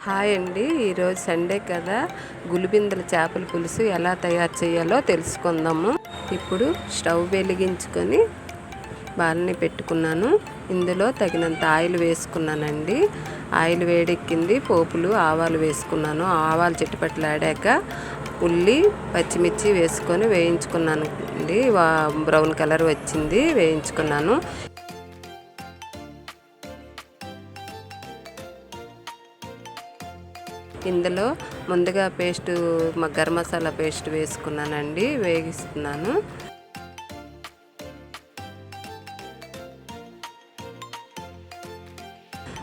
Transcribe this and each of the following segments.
Hi అండి, ఈరోజు Sunday కదా. గులిబిందల చేపల పులుసు ఎలా తయారు చేయాలో తెలుసుకుందాము. ఇప్పుడు స్టవ్ వెలిగించుకొని బాలని పెట్టుకున్నాను. ఇందులో తగినంత ఆయిల్ వేసుకున్నానండి. ఆయిల్ వేడెక్కింది. పోపులు ఆవాలు వేసుకున్నాను. ఆవాలు చిటపటలాడాక ఉల్లి పచ్చిమిర్చి వేసుకొని వేయించుకున్నాను అండి. బ్రౌన్ కలర్ వచ్చింది, వేయించుకున్నాను. ఇందులో ముందుగా గరం మసాలా పేస్ట్ వేసుకున్నానండి, వేగిస్తున్నాను.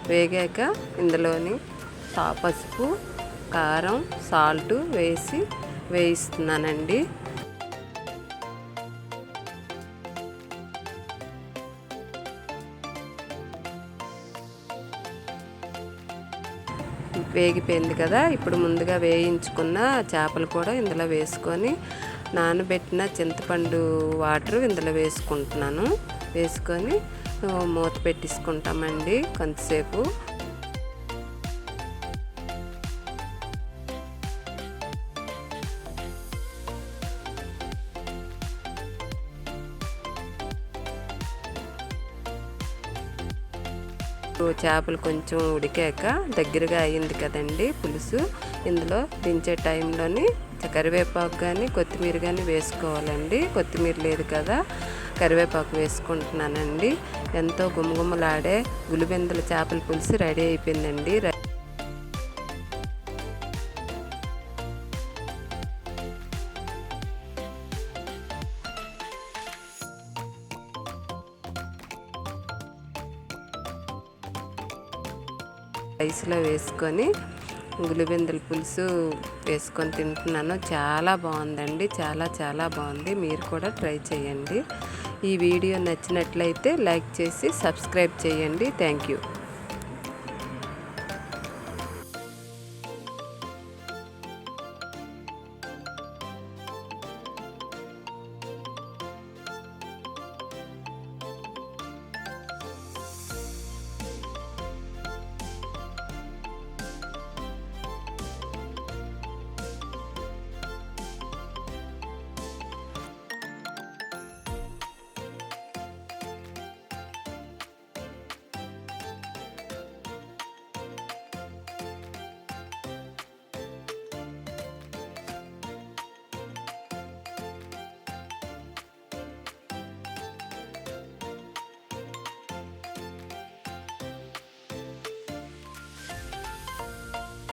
వేగాక ఇందులోని పసుపు, కారం, సాల్ట్ వేసి వేయిస్తున్నానండి. వేగిపోయింది కదా. ఇప్పుడు ముందుగా వేయించుకున్న చేపలు కూడా ఇందులో వేసుకొని నానబెట్టిన చింతపండు వాటర్ ఇందులో వేసుకుంటున్నాను. వేసుకొని మూత పెట్టేసుకుంటామండి కొంతసేపు. చేపలు కొంచెం ఉడికాక దగ్గరగా అయ్యింది కదండి పులుసు. ఇందులో దించే టైంలోని కరివేపాకు కానీ కొత్తిమీర కానీ వేసుకోవాలండి. కొత్తిమీర లేదు కదా, కరివేపాకు వేసుకుంటున్నానండి. ఎంతో గుమగుమలాడే గులిబిందల చేపల పులుసు రెడీ అయిపోయిందండి. రైస్లో వేసుకొని గులిబిందల పులుసు వేసుకొని తింటున్నాను. చాలా బాగుందండి, చాలా బాగుంది. మీరు కూడా ట్రై చేయండి. ఈ వీడియో నచ్చినట్లయితే లైక్ చేసి సబ్స్క్రైబ్ చేయండి. Thank you.